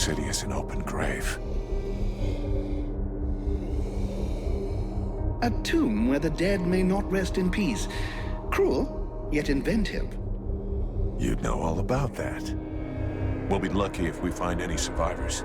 city is an open grave. A tomb where the dead may not rest in peace. Cruel, yet inventive. You'd know all about that. We'll be lucky if we find any survivors.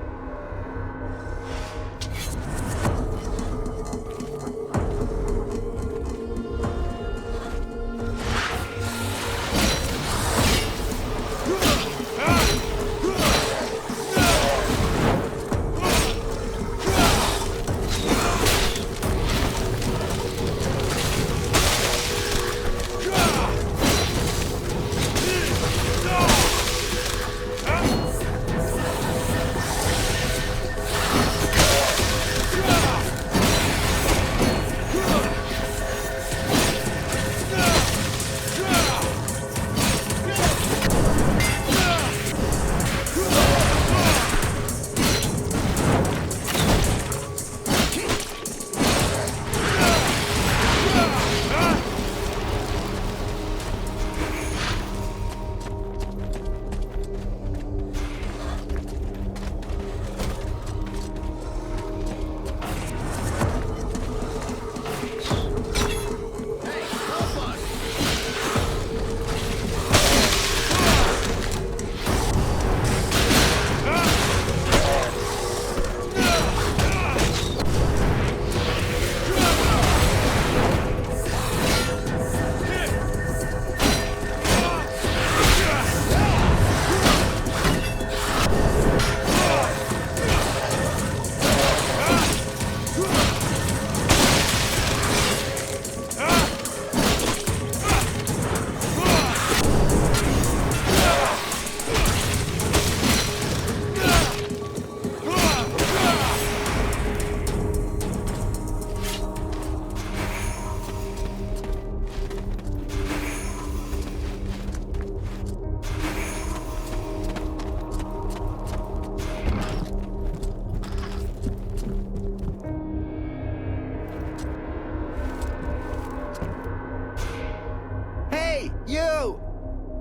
You!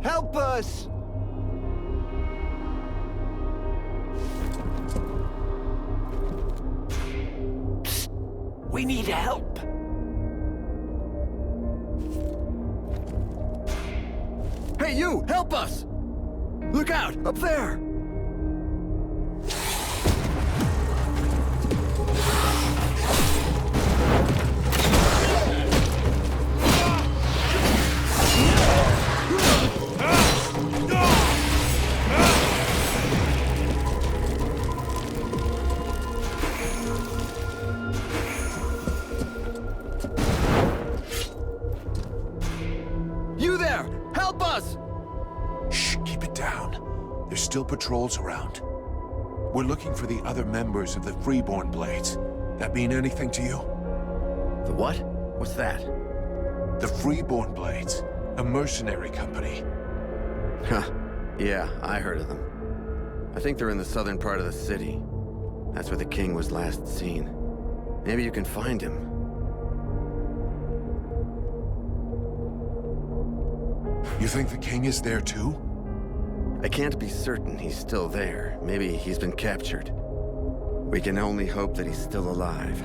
Help us! Psst. We need help! Hey, you! Help us! Look out! Up there! Help us! Shh, keep it down. There's still patrols around. We're looking for the other members of the Freeborn Blades. That mean anything to you? The what? What's that? The Freeborn Blades. A mercenary company. Huh. Yeah, I heard of them. I think they're in the southern part of the city. That's where the king was last seen. Maybe you can find him. You think the king is there too? I can't be certain he's still there. Maybe he's been captured. We can only hope that he's still alive.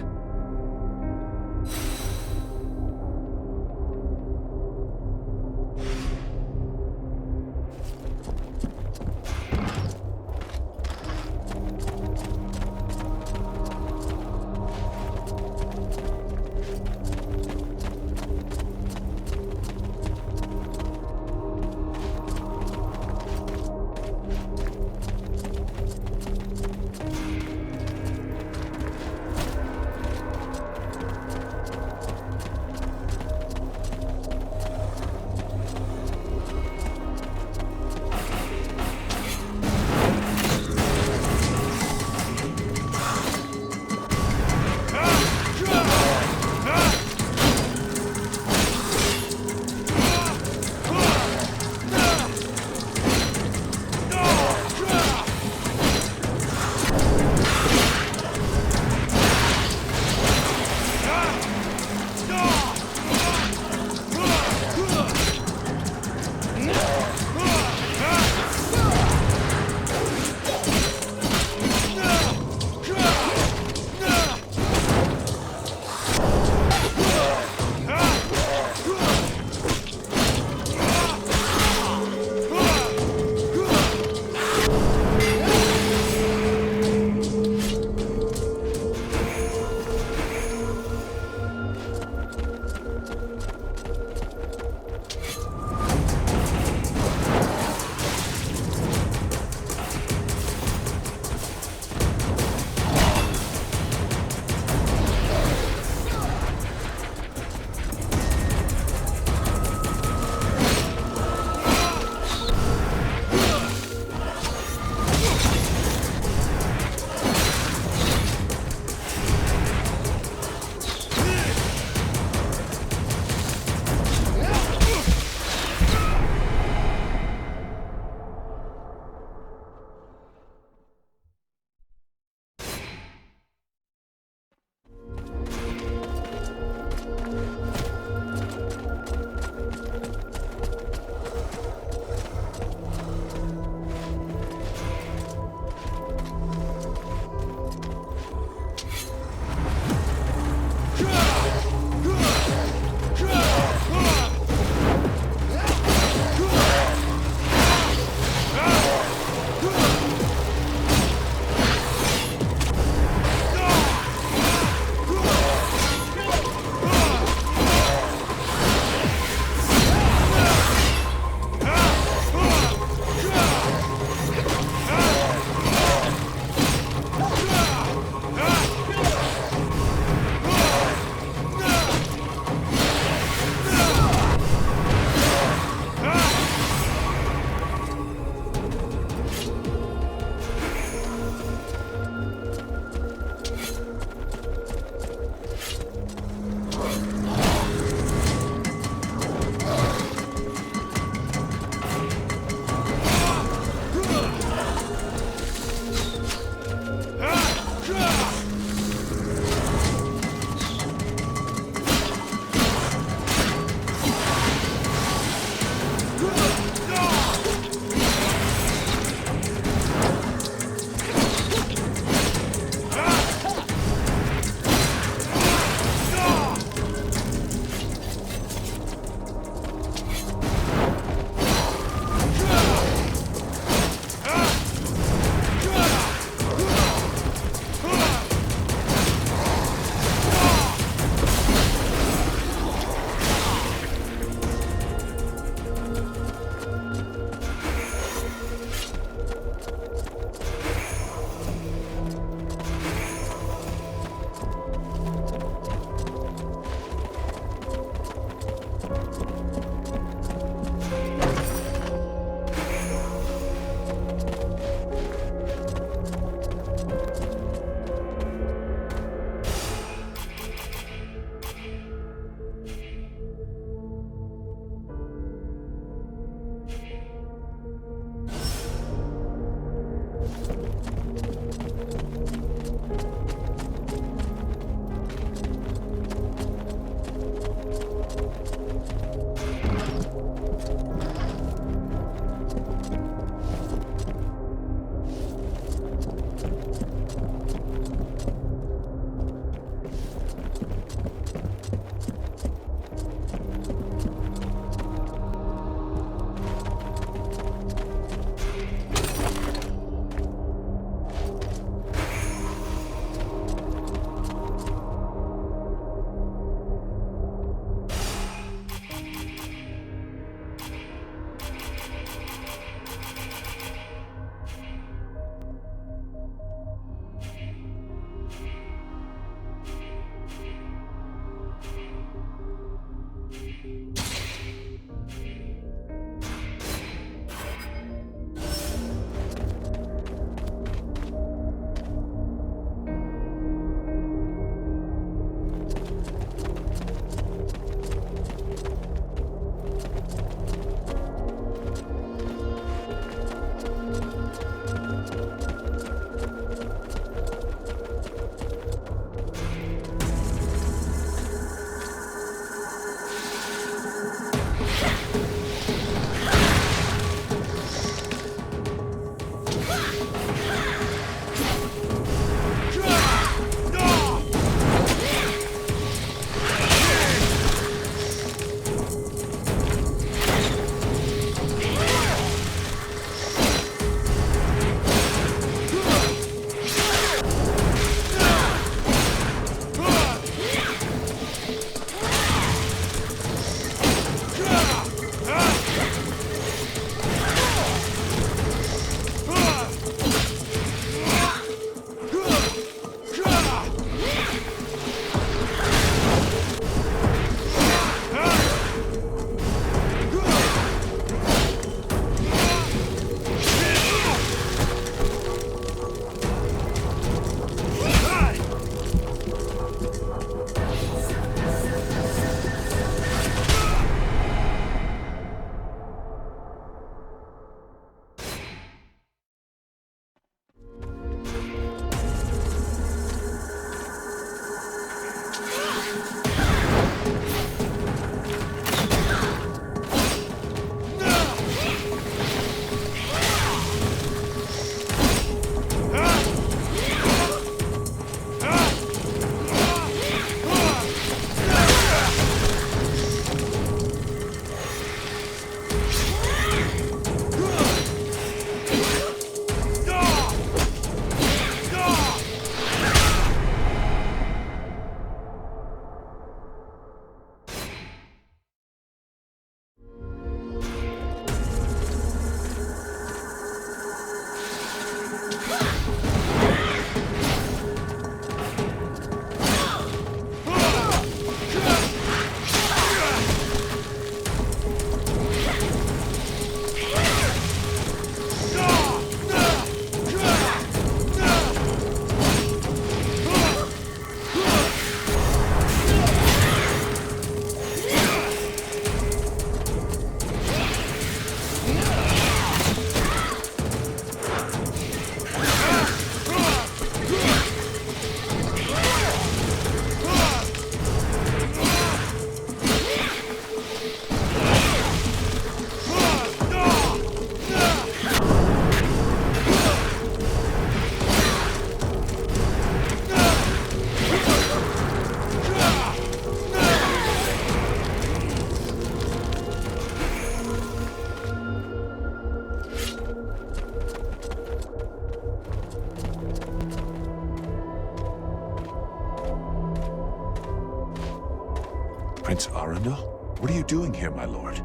Prince Arundel? What are you doing here, my lord?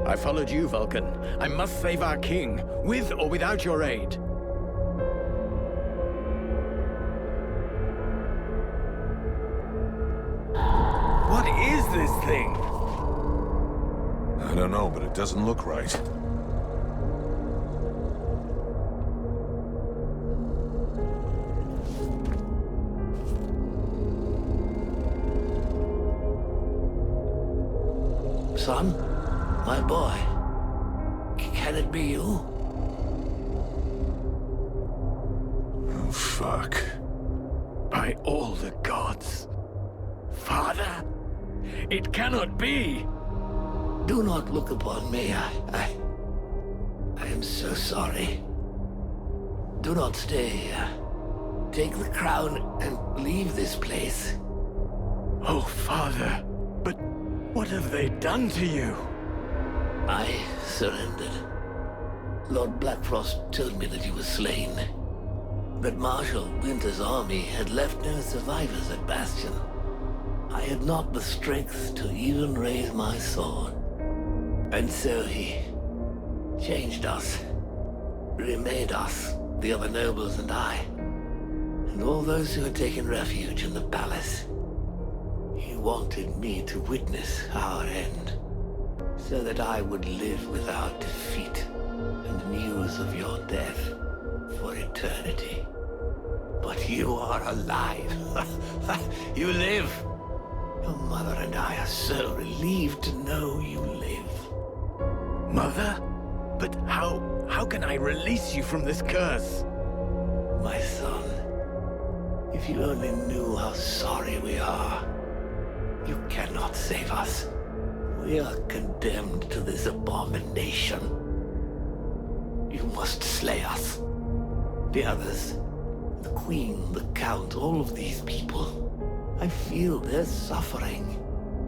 I followed you, Vulcan. I must save our king, with or without your aid. What is this thing? I don't know, but it doesn't look right. Son, my boy, can it be you? Oh, fuck. By all the gods. Father? It cannot be! Do not look upon me. I am so sorry. Do not stay here. Take the crown and leave this place. Oh, Father. But what have they done to you? I surrendered. Lord Blackfrost told me that you were slain. But Marshal Winter's army had left no survivors at Bastion. I had not the strength to even raise my sword. And so he changed us, remade us, the other nobles and I, and all those who had taken refuge in the palace. He wanted me to witness our end, so that I would live without defeat and news of your death for eternity. But you are alive. You live. Your mother and I are so relieved to know you live. Mother? But how can I release you from this curse? My son, if you only knew how sorry we are. You cannot save us. We are condemned to this abomination. You must slay us. The others, the Queen, the Count, all of these people. I feel their suffering.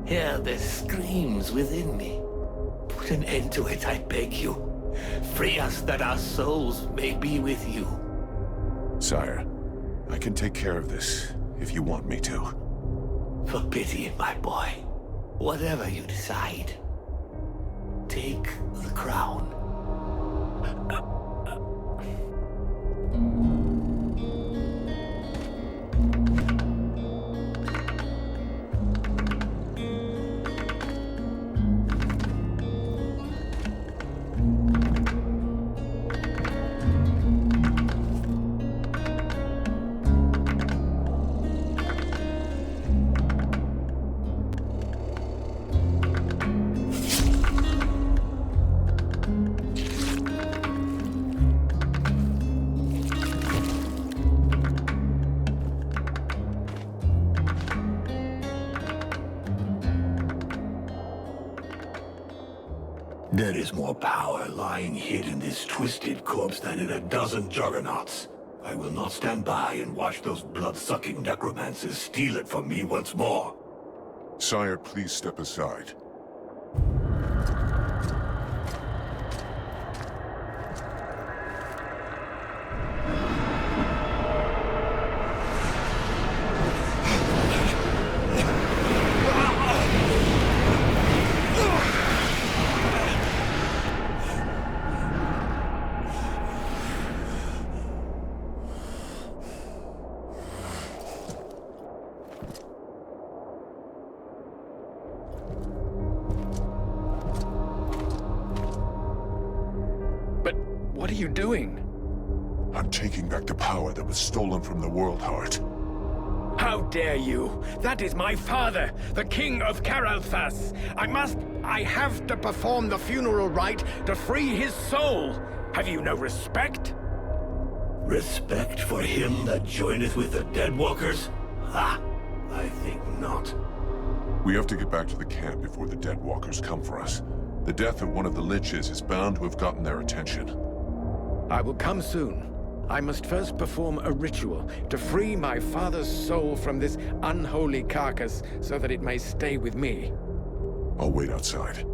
Hear their screams within me. Put an end to it, I beg you. Free us that our souls may be with you. Sire, I can take care of this, if you want me to. For pity, my boy. Whatever you decide. Take the crown. There is more power lying hid in this twisted corpse than in a dozen juggernauts. I will not stand by and watch those blood-sucking necromancers steal it from me once more. Sire, please step aside. What are you doing? I'm taking back the power that was stolen from the World Heart. How dare you? That is my father, the King of Caralthas. I have to perform the funeral rite to free his soul. Have you no respect? Respect for him that joineth with the Deadwalkers? Ha! I think not. We have to get back to the camp before the Deadwalkers come for us. The death of one of the Liches is bound to have gotten their attention. I will come soon. I must first perform a ritual to free my father's soul from this unholy carcass so that it may stay with me. I'll wait outside.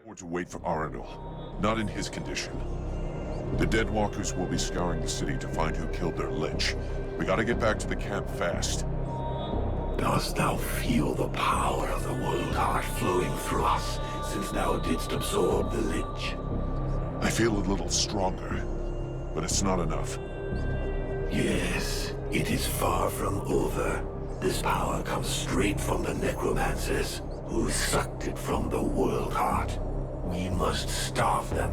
Or to wait for Arundel. Not in his condition. The Deadwalkers will be scouring the city to find who killed their Lich. We gotta get back to the camp fast. Dost thou feel the power of the World Heart flowing through us, since thou didst absorb the Lich? I feel a little stronger, but it's not enough. Yes, it is far from over. This power comes straight from the Necromancers, who sucked it from the World Heart. We must starve them.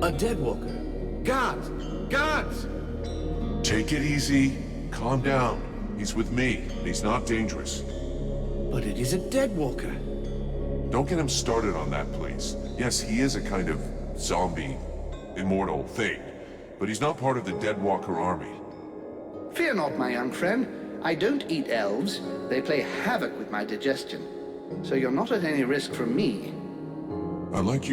A Deadwalker. Guards! Guards! Take it easy. Calm down. He's with me. He's not dangerous. But it is a Deadwalker. Don't get him started on that, please. Yes, he is a kind of zombie, immortal thing, but he's not part of the Deadwalker army. Fear not, my young friend. I don't eat elves. They play havoc with my digestion. So you're not at any risk from me. I'd like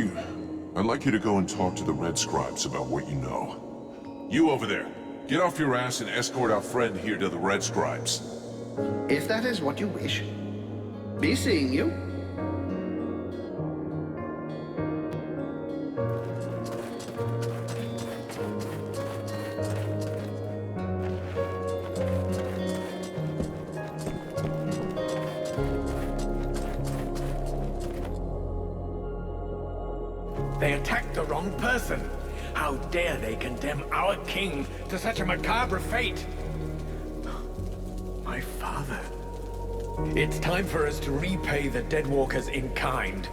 you to go and talk to the Red Scribes about what you know. You over there, get off your ass and escort our friend here to the Red Scribes. If that is what you wish. Be seeing you. They attacked the wrong person. How dare they condemn our king to such a macabre fate? My father. It's time for us to repay the Deadwalkers in kind.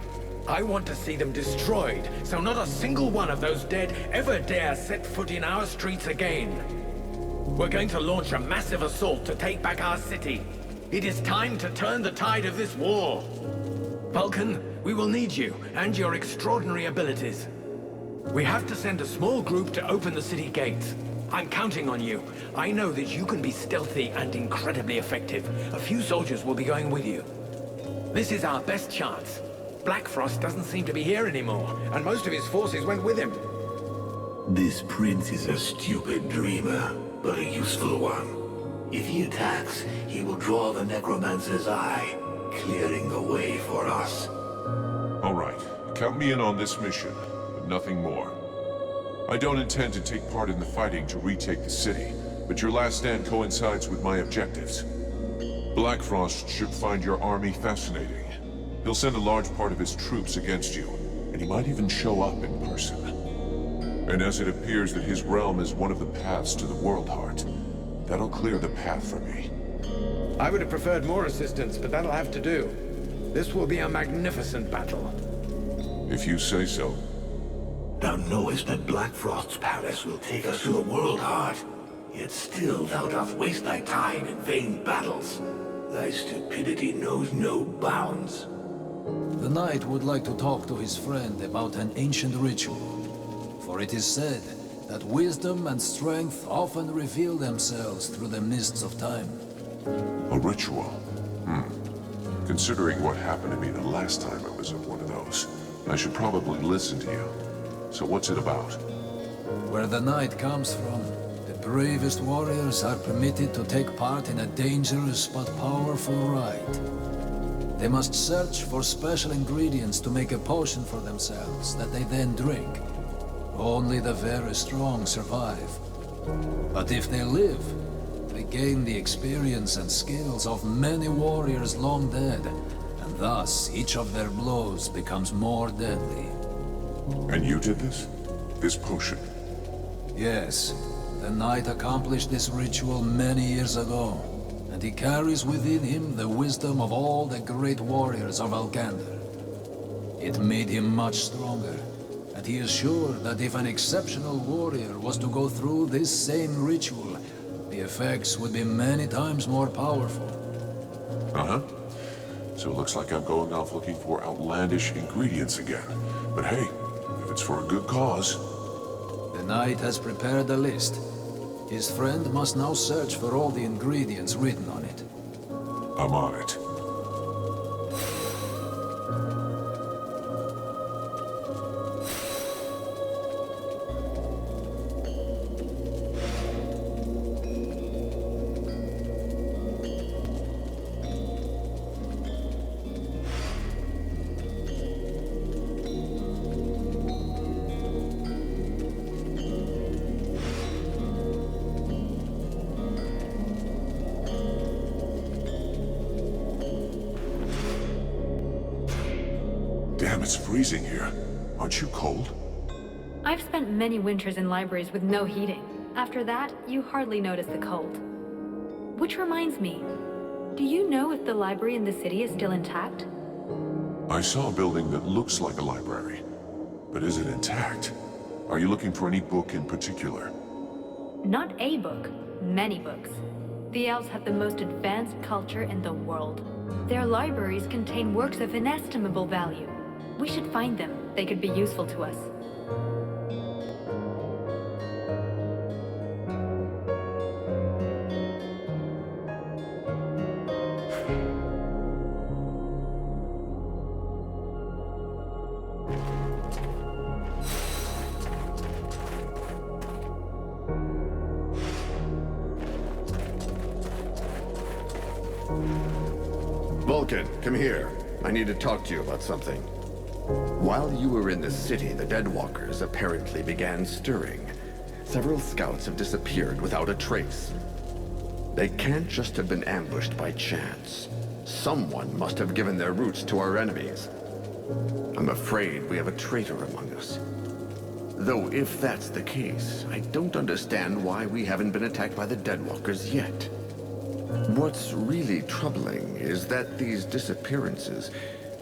I want to see them destroyed, so not a single one of those dead ever dare set foot in our streets again. We're going to launch a massive assault to take back our city. It is time to turn the tide of this war. Vulcan, we will need you and your extraordinary abilities. We have to send a small group to open the city gates. I'm counting on you. I know that you can be stealthy and incredibly effective. A few soldiers will be going with you. This is our best chance. Black Frost doesn't seem to be here anymore, and most of his forces went with him. This prince is a stupid dreamer, but a useful one. If he attacks, he will draw the Necromancer's eye, clearing the way for us. All right, count me in on this mission, but nothing more. I don't intend to take part in the fighting to retake the city, but your last stand coincides with my objectives. Black Frost should find your army fascinating. He'll send a large part of his troops against you, and he might even show up in person. And as it appears that his realm is one of the paths to the World Heart, that'll clear the path for me. I would have preferred more assistance, but that'll have to do. This will be a magnificent battle. If you say so. Thou knowest that Black Frost's palace will take us to the World Heart, yet still thou dost waste thy time in vain battles. Thy stupidity knows no bounds. The knight would like to talk to his friend about an ancient ritual. For it is said that wisdom and strength often reveal themselves through the mists of time. A ritual? Considering what happened to me the last time I was at one of those, I should probably listen to you. So what's it about? Where the knight comes from, the bravest warriors are permitted to take part in a dangerous but powerful rite. They must search for special ingredients to make a potion for themselves that they then drink. Only the very strong survive. But if they live, they gain the experience and skills of many warriors long dead, and thus each of their blows becomes more deadly. And you did this? This potion? Yes, the knight accomplished this ritual many years ago, and he carries within him the wisdom of all the great warriors of Algander. It made him much stronger, and he is sure that if an exceptional warrior was to go through this same ritual, the effects would be many times more powerful. Uh-huh. So it looks like I'm going off looking for outlandish ingredients again. But hey, if it's for a good cause... The knight has prepared a list. His friend must now search for all the ingredients written on it. I'm on it. Damn, it's freezing here. Aren't you cold? I've spent many winters in libraries with no heating. After that, you hardly notice the cold. Which reminds me, do you know if the library in the city is still intact? I saw a building that looks like a library. But is it intact? Are you looking for any book in particular? Not a book, many books. The elves have the most advanced culture in the world. Their libraries contain works of inestimable value. We should find them. They could be useful to us. Vulcan, come here. I need to talk to you about something. While you were in the city, the Deadwalkers apparently began stirring. Several scouts have disappeared without a trace. They can't just have been ambushed by chance. Someone must have given their roots to our enemies. I'm afraid we have a traitor among us. Though if that's the case, I don't understand why we haven't been attacked by the Deadwalkers yet. What's really troubling is that these disappearances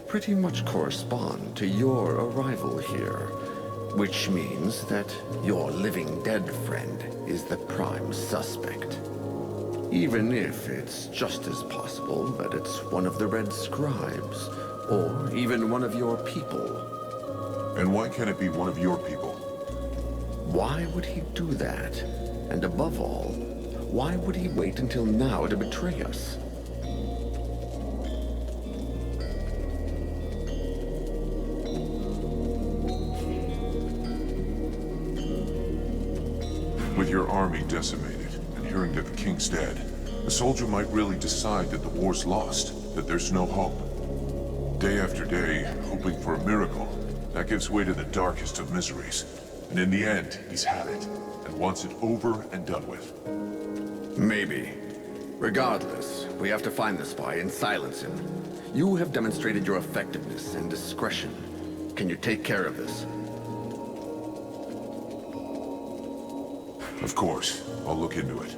pretty much correspond to your arrival here, which means that your living dead friend is the prime suspect. Even if it's just as possible that it's one of the Red Scribes, or even one of your people. And why can't it be one of your people? Why would he do that? And above all, why would he wait until now to betray us? With your army decimated, and hearing that the king's dead, a soldier might really decide that the war's lost, that there's no hope. Day after day, hoping for a miracle, that gives way to the darkest of miseries. And in the end, he's had it, and wants it over and done with. Maybe. Regardless, we have to find the spy and silence him. You have demonstrated your effectiveness and discretion. Can you take care of this? Of course. I'll look into it.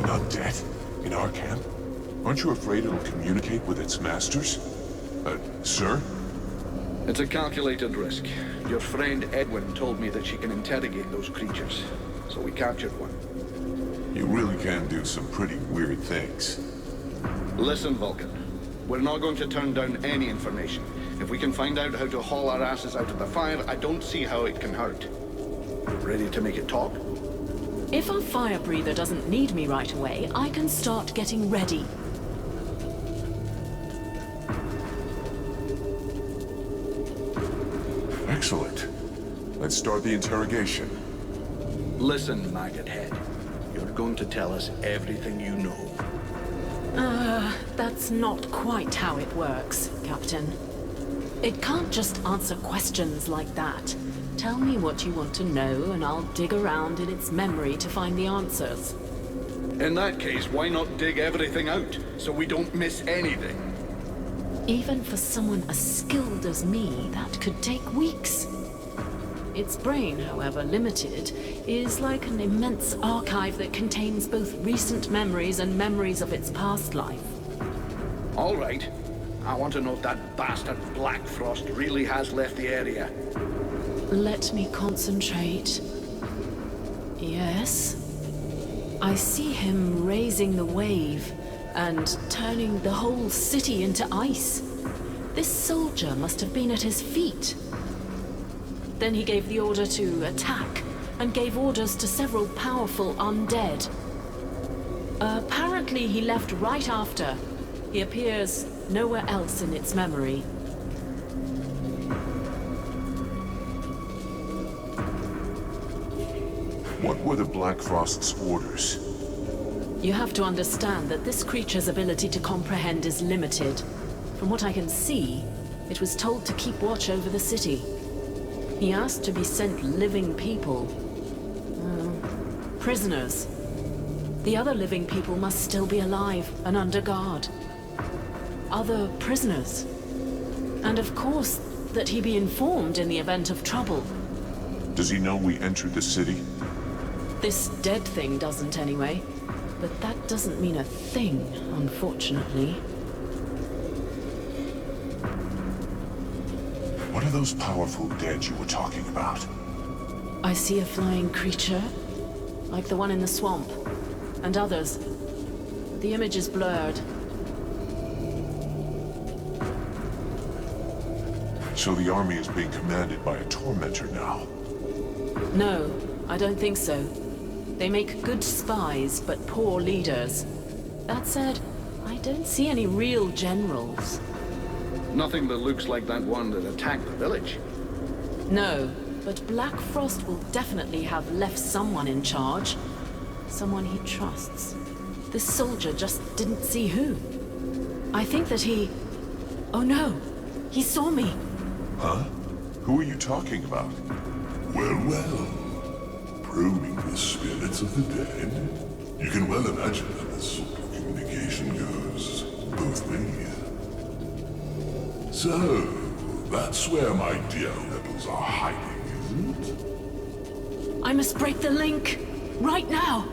Undead? In our camp? Aren't you afraid it'll communicate with its masters? Sir? It's a calculated risk. Your friend Edwin told me that she can interrogate those creatures, so we captured one. You really can do some pretty weird things. Listen, Vulcan. We're not going to turn down any information. If we can find out how to haul our asses out of the fire, I don't see how it can hurt. Ready to make it talk? If our fire breather doesn't need me right away, I can start getting ready. Excellent. Let's start the interrogation. Listen, Maggot Head. You're going to tell us everything you know. That's not quite how it works, Captain. It can't just answer questions like that. Tell me what you want to know, and I'll dig around in its memory to find the answers. In that case, why not dig everything out, so we don't miss anything? Even for someone as skilled as me, that could take weeks. Its brain, however limited, is like an immense archive that contains both recent memories and memories of its past life. All right. I want to know if that bastard Black Frost really has left the area. Let me concentrate. Yes. I see him raising the wave and turning the whole city into ice. This soldier must have been at his feet. Then he gave the order to attack and gave orders to several powerful undead. Apparently he left right after. He appears nowhere else in its memory. What were the Black Frost's orders? You have to understand that this creature's ability to comprehend is limited. From what I can see, it was told to keep watch over the city. He asked to be sent living people. Prisoners. The other living people must still be alive and under guard. Other prisoners. And of course, that he be informed in the event of trouble. Does he know we entered the city? This dead thing doesn't anyway. But that doesn't mean a thing, unfortunately. What are those powerful dead you were talking about? I see a flying creature, like the one in the swamp, and others. The image is blurred. So the army is being commanded by a tormentor now? No, I don't think so. They make good spies, but poor leaders. That said, I don't see any real generals. Nothing that looks like that one that attacked the village. No, but Black Frost will definitely have left someone in charge. Someone he trusts. This soldier just didn't see who. I think that he... Oh no! He saw me! Huh? Who are you talking about? Well, well. Probing the spirits of the dead? You can well imagine how this sort of communication goes both ways. So, that's where my dear rebels are hiding, isn't it? I must break the link! Right now!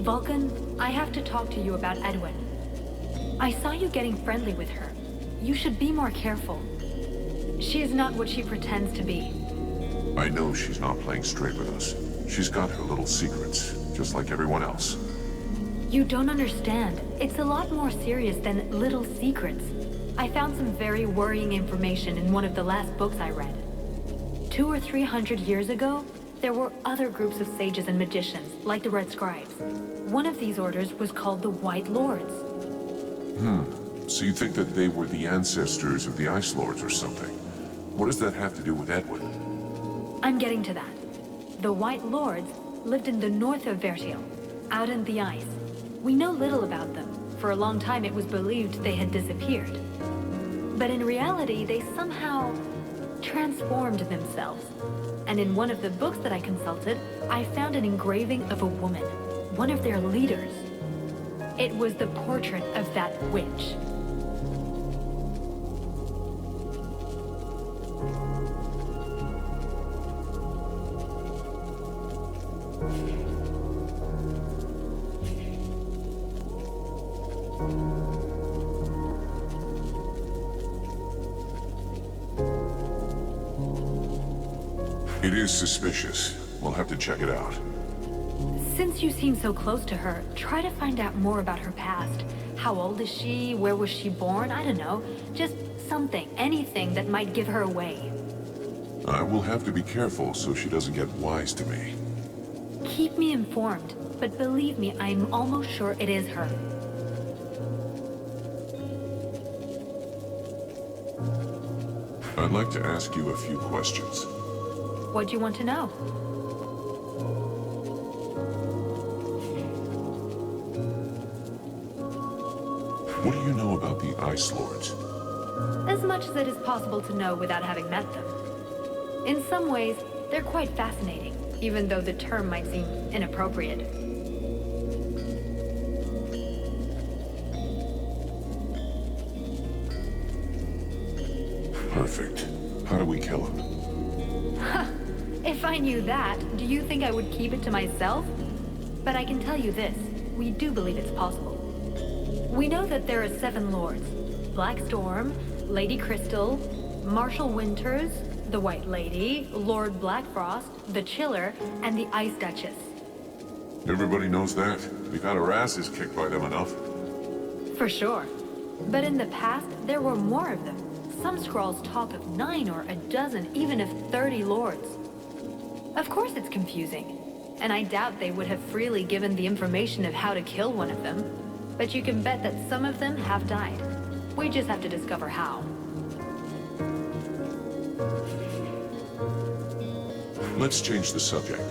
Vulcan, I have to talk to you about Edwin. I saw you getting friendly with her. You should be more careful. She is not what she pretends to be. I know she's not playing straight with us. She's got her little secrets, just like everyone else. You don't understand. It's a lot more serious than little secrets. I found some very worrying information in one of the last books I read. 200 or 300 years ago, there were other groups of sages and magicians, like the Red Scribes. One of these orders was called the White Lords. So you think that they were the ancestors of the Ice Lords or something? What does that have to do with Edwin? I'm getting to that. The White Lords lived in the north of Vertiel, out in the ice. We know little about them. For a long time it was believed they had disappeared. But in reality, they somehow transformed themselves. And in one of the books that I consulted, I found an engraving of a woman, one of their leaders. It was the portrait of that witch. It is suspicious. We'll have to check it out. Since you seem so close to her, try to find out more about her past. How old is she? Where was she born? I don't know. Just something, anything that might give her away. I will have to be careful so she doesn't get wise to me. Keep me informed, but believe me, I'm almost sure it is her. I'd like to ask you a few questions. What do you want to know? What do you know about the Ice Lords? As much as it is possible to know without having met them. In some ways, they're quite fascinating, even though the term might seem inappropriate. Perfect. How do we kill him? If I knew that, do you think I would keep it to myself? But I can tell you this, we do believe it's possible. We know that there are 7 lords. Black Storm, Lady Crystal, Marshal Winters, the White Lady, Lord Blackfrost, the Chiller, and the Ice Duchess. Everybody knows that. We've had our asses kicked by them enough. For sure. But in the past, there were more of them. Some scrolls talk of 9 or a dozen, even of 30 lords. Of course it's confusing. And I doubt they would have freely given the information of how to kill one of them. But you can bet that some of them have died. We just have to discover how. Let's change the subject.